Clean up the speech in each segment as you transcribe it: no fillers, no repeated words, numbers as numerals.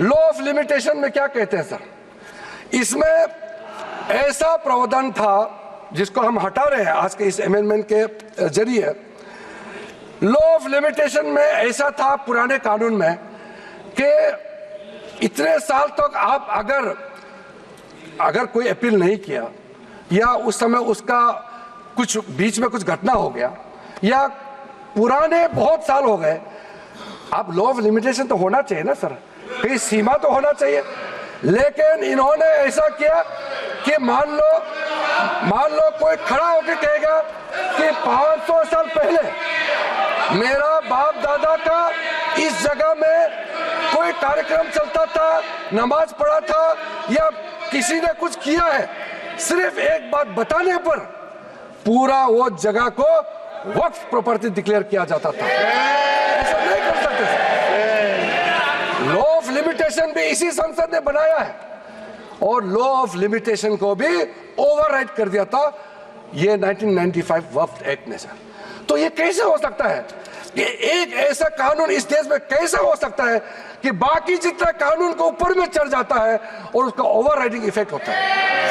Law of limitation में क्या कहते हैं सर, इसमें ऐसा प्रावधान था जिसको हम हटा रहे हैं आज के इस अमेंडमेंट के जरिए। लॉ ऑफ लिमिटेशन में ऐसा था पुराने कानून में कि इतने साल तक आप अगर कोई अपील नहीं किया या उस समय उसका कुछ बीच में कुछ घटना हो गया या पुराने बहुत साल हो गए, आप लॉ ऑफ लिमिटेशन तो होना चाहिए ना सर, कहीं सीमा तो होना चाहिए। लेकिन इन्होंने ऐसा किया कि मान लो कोई खड़ा होकर कहेगा कि 500 साल पहले मेरा बाप दादा का इस जगह में कोई कार्यक्रम चलता था, नमाज पढ़ा था या किसी ने कुछ किया है, सिर्फ एक बात बताने पर पूरा वो जगह को वक्फ प्रॉपर्टी डिक्लेयर किया जाता था। ऐसा नहीं कर सकते। लॉ ऑफ लिमिटेशन भी इसी संसद ने बनाया है और लॉ ऑफ लिमिटेशन को भी ओवरराइड कर दिया था ये 1995 वक्फ एक्ट ने सर। तो ये कैसे हो सकता है कि एक ऐसा कानून इस देश में कैसे हो सकता है कि बाकी जितना कानून को ऊपर में चढ़ जाता है और उसका ओवरराइडिंग इफेक्ट होता है?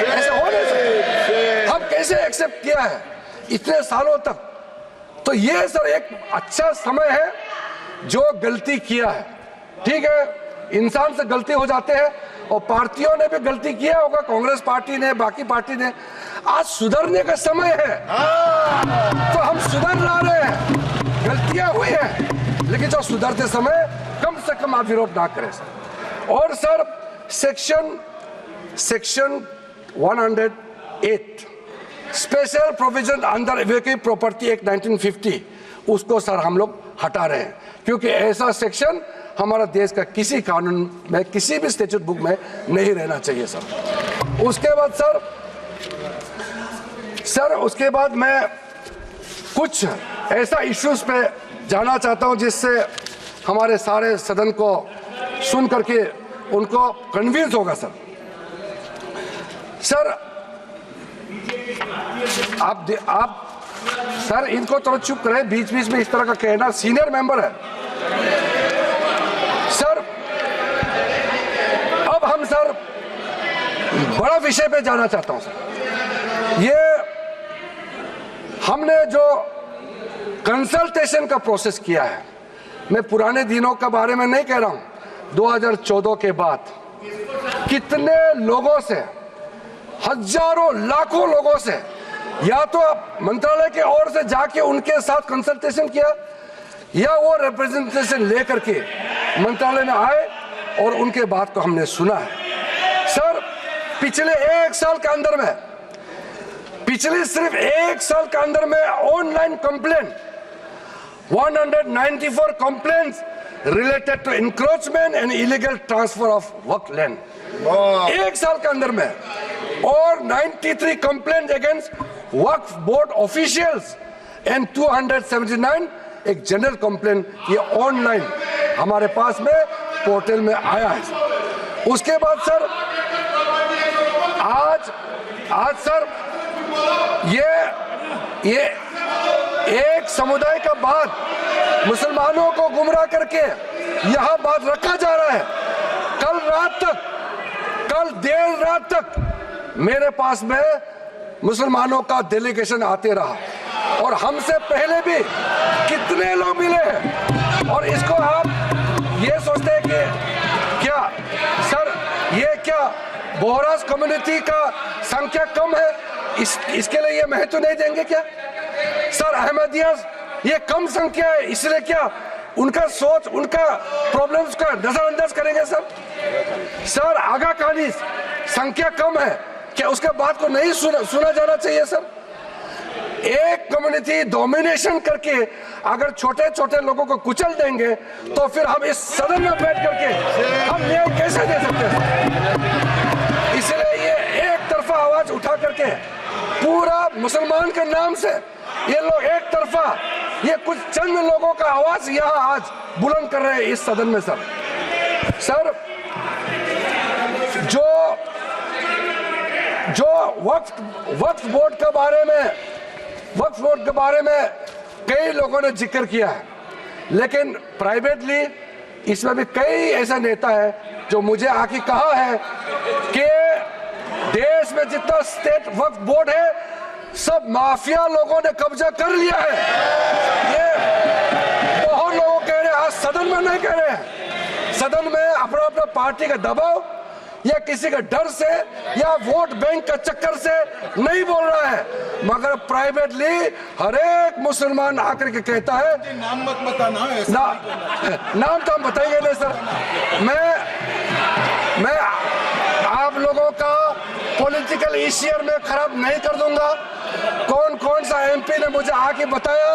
ऐसा हो नहीं सकता। हम कैसे एक्सेप्ट किया है इतने सालों तक? तो ये सर एक अच्छा समय है जो गलती किया है। ठीक है, इंसान से गलती हो जाते हैं और पार्टियों ने भी गलती किया होगा, कांग्रेस पार्टी ने, बाकी पार्टी ने। आज सुधरने का समय है तो हम सुधर ला रहे हैं। गलतियां हुई हैं लेकिन जो सुधरते समय कम से कम आप विरोध ना करें सर। और sir section 108 special provision under evacuee property act 1950, उसको सर हम लोग हटा रहे हैं क्योंकि ऐसा सेक्शन हमारा देश का किसी कानून में, किसी भी स्टैट्यूट बुक में नहीं रहना चाहिए सर। उसके बाद मैं कुछ ऐसा इश्यूज पे जाना चाहता हूं जिससे हमारे सारे सदन को सुन करके उनको कन्विंस होगा सर। सर आप सर इनको थोड़ा चुप करें, बीच बीच में इस तरह का कहना, सीनियर मेंबर है सर। अब हम सर बड़ा विषय पे जाना चाहता हूं सर। ये हमने जो कंसल्टेशन का प्रोसेस किया है, मैं पुराने दिनों के बारे में नहीं कह रहा हूं, 2014 के बाद कितने लोगों से, हजारों लाखों लोगों से या तो मंत्रालय के ओर से जाके उनके साथ कंसल्टेशन किया या वो रिप्रेजेंटेशन लेकर के मंत्रालय में आए और उनके बात को हमने सुना है सर। पिछले सिर्फ एक साल के अंदर में online complaint 194 complaints related to encroachment and illegal transfer of waqf land एक साल के अंदर में, और 93 complaint against Waqf board officials and 279 एक जनरल कंप्लेंट, ये ऑनलाइन हमारे पास में पोर्टल में आया है। उसके बाद सर आज सर ये एक समुदाय का बात मुसलमानों को गुमराह करके यहां बात रखा जा रहा है। कल देर रात तक मेरे पास में मुसलमानों का डेलीगेशन आते रहा और हमसे पहले भी कितने लोग मिले हैं, और इसको आप ये सोचते हैं कि क्या सर ये क्या बोहराज कम्युनिटी का संख्या कम है, इसके लिए ये महत्व नहीं देंगे क्या सर? अहमदिया ये कम संख्या है इसलिए क्या उनका सोच, उनका प्रॉब्लम्स का नजरअंदाज करेंगे सर? आगा खानी संख्या कम है क्या उसके बात को नहीं सुना जाना चाहिए सर? एक कम्युनिटी डोमिनेशन करके अगर छोटे छोटे लोगों को कुचल देंगे तो फिर हम इस सदन में बैठ करके हम न्याय कैसे दे सकते हैं? इसलिए ये एक तरफा आवाज उठा करके पूरा मुसलमान के नाम से ये लोग एक तरफा, ये कुछ चंद लोगों का आवाज यहाँ आज बुलंद कर रहे हैं इस सदन में सर। जो वक्फ बोर्ड के बारे में कई लोगों ने जिक्र किया है, लेकिन प्राइवेटली इसमें भी कई ऐसा नेता है जो मुझे आके कहा है कि देश में जितना स्टेट वक्फ बोर्ड है सब माफिया लोगों ने कब्जा कर लिया है। ये बहुत लोग कह रहे हैं, आज सदन में नहीं कह रहे हैं, सदन में अपना अपना पार्टी का दबाव या किसी के डर से या वोट बैंक का चक्कर से नहीं बोल रहा है, मगर प्राइवेटली हर एक मुसलमान आकर के कहता है। नाम मत बताना नाम तो हम बताएंगे नहीं सर। मैं आप लोगों का पॉलिटिकल इशियर में खराब नहीं कर दूंगा। कौन कौन सा एमपी ने मुझे आके बताया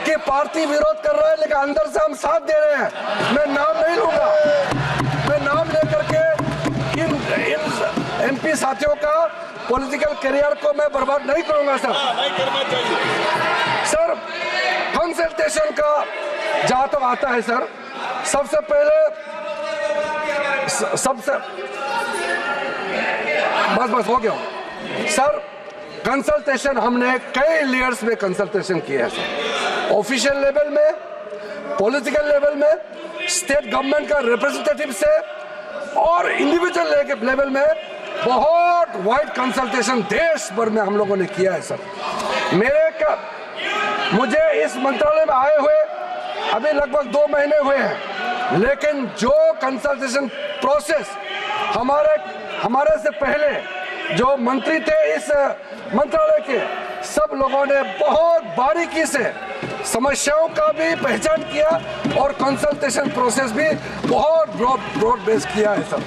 कि पार्टी विरोध कर रहा है लेकिन अंदर से हम साथ दे रहे हैं, मैं नाम नहीं लूंगा। मैं नाम लेकर के इन एमपी साथियों का पॉलिटिकल करियर को मैं बर्बाद नहीं करूंगा सर। सर कंसल्टेशन का जहां तक आता है सर, सबसे पहले बस हो गया सर। कंसल्टेशन हमने कई लेयर्स में कंसल्टेशन किया है सर, ऑफिशियल लेवल में, पॉलिटिकल लेवल में, स्टेट गवर्नमेंट का रिप्रेजेंटेटिव से और इंडिविजुअल लेवल में बहुत वाइड कंसल्टेशन देश भर में हम लोगों ने किया है सर। मुझे इस मंत्रालय में आए हुए अभी लगभग 2 महीने हुए हैं, लेकिन जो कंसल्टेशन प्रोसेस हमारे से पहले जो मंत्री थे इस मंत्रालय के, सब लोगों ने बहुत बारीकी से समस्याओं का भी पहचान किया और कंसल्टेशन प्रोसेस भी बहुत ब्रॉड बेस किया है सर।